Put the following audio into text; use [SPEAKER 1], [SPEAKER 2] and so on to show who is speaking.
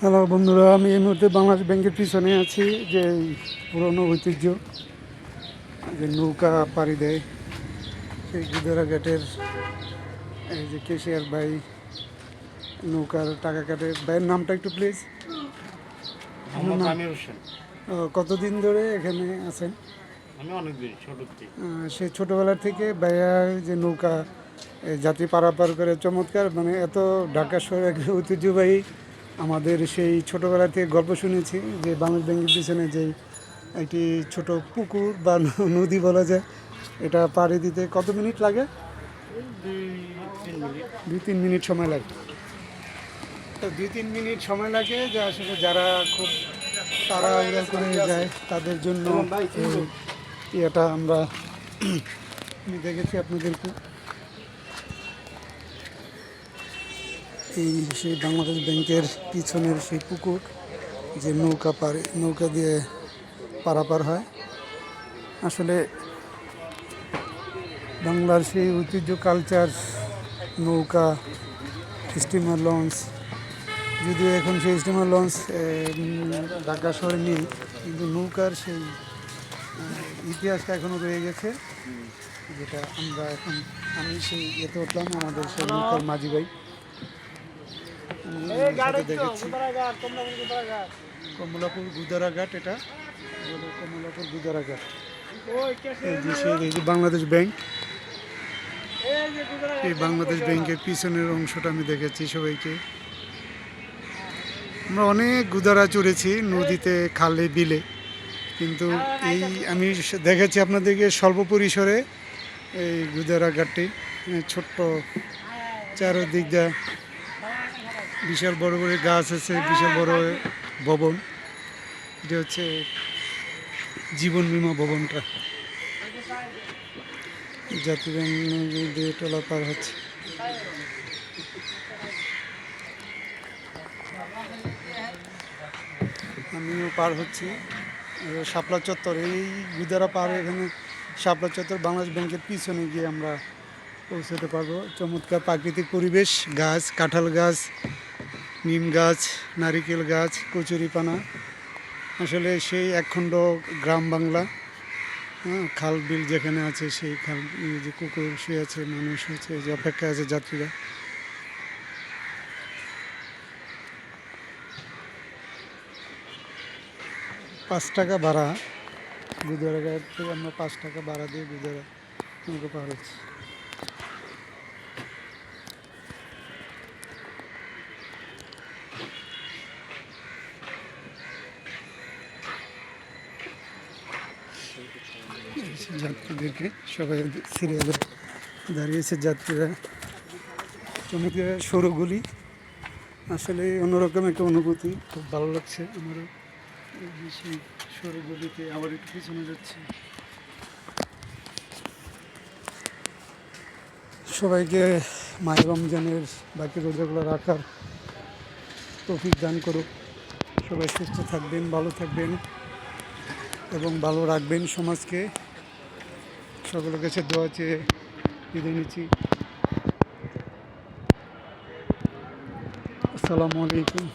[SPEAKER 1] Hello বন্ধুরা, আমি এই মুহূর্তে বাংলাদেশ ব্যাংকের পিছনে আছি। যে পুরনো ঐতিহ্য যে নৌকা পাড়ি দেয় সেই গুদারা ঘাটের এই যে কেশিয়ার ভাই নৌকার টাকা কাটে। ভাইয়ের নামটা একটু প্লিজ। আপনার নাম? কতদিন ধরে এখানে আছেন?
[SPEAKER 2] আমি অনেকদিন ছোট থেকে।
[SPEAKER 1] সেই ছোটোবেলার থেকে ভাইয়া যে নৌকা যাত্রী পারাপার করে চমৎকার, মানে এত ঢাকা শহরে একটা ঐতিহ্যবাহী আমাদের সেই ছোটোবেলা থেকে গল্প শুনেছি যে বাংলাদেশ ব্যাংকের পিছনে যে একটি ছোট পুকুর বা নদী বলা যায়, এটা পাড়ি দিতে কত মিনিট লাগে? 2-3 মিনিট সময় লাগে। তো 2-3 মিনিট সময় লাগে, যা আসলে যারা খুব তাড়াহুড়া করে যায় তাদের জন্য এটা আমরা আমি দেখেছি আপনাদেরকে। এই সেই বাংলাদেশ ব্যাংকের পিছনের সেই পুকুর যে নৌকা দিয়ে পারাপার হয়। আসলে বাংলার সেই ঐতিহ্য কালচার, নৌকা, স্টিমার লঞ্চ, যদিও এখন সেই স্টিমার লঞ্চ ঢাকা শহরে নেই, কিন্তু নৌকার সেই ইতিহাসটা এখনও রয়ে গেছে, যেটা আমি সেই এতে উঠলাম আমাদের সেই নৌকার মাঝি ভাই দেখেছি। কমলাপুর গুদারাঘাট, এটা কমলাপুর গুদারাঘাট। এই যে বাংলাদেশ ব্যাংক, এই বাংলাদেশ ব্যাংকের পিছনের অংশটা আমি দেখেছি সবাইকে। আমরা অনেক গুদারা চড়েছি নদীতে, খালে, বিলে, কিন্তু এই আমি দেখেছি আপনাদেরকে স্বল্প পরিসরে এই গুদারাঘাটটি। ছোট্ট চারদিক দিয়ে বিশাল বড় বড় গাছ আছে, বিশাল বড় ভবন। এটা হচ্ছে জীবন বীমা ভবনটা। যাত্রীরা দিয়ে টলা পার হচ্ছে। আমিও পার হচ্ছি শাপলা চত্বর। এই গুদারা পার এখানে শাপলা চত্বর বাংলাদেশ ব্যাংকের পিছনে গিয়ে আমরা পৌঁছতে পারবো। চমৎকার প্রাকৃতিক পরিবেশ, গাছ, কাঁঠাল গাছ, নিম গাছ, নারিকেল গাছ, কচুরিপানা। আসলে সেই একখণ্ড গ্রাম বাংলা। খাল বিল যেখানে আছে, সেই খাল যে কুকুর শুয়ে আছে, মানুষ আছে, যে অপেক্ষা আছে যাত্রীরা। ৳5 ভাড়া গুদারাঘাট থেকে। আমরা ৳5 ভাড়া দিয়ে গুদারা নৌকা পার হচ্ছি। যাত্রীদেরকে সবাই সিরিয়ালে দাঁড়িয়েছে যাত্রীরা। চমৎকার সরুগুলি, আসলে অন্যরকম একটা অনুভূতি, খুব ভালো লাগছে আমারও। সেই সরুগুলিতে আবার একটু পিছনে যাচ্ছে। সবাইকে মাহে রমজানের বাকি রোজাগুলো রাখার তৌফিক দান করুক। সবাই সুস্থ থাকবেন, ভালো থাকবেন এবং ভালো রাখবেন সমাজকে। সকলের কাছে দোয়া চেয়ে বিদায় নিচ্ছি। আসসালামু আলাইকুম।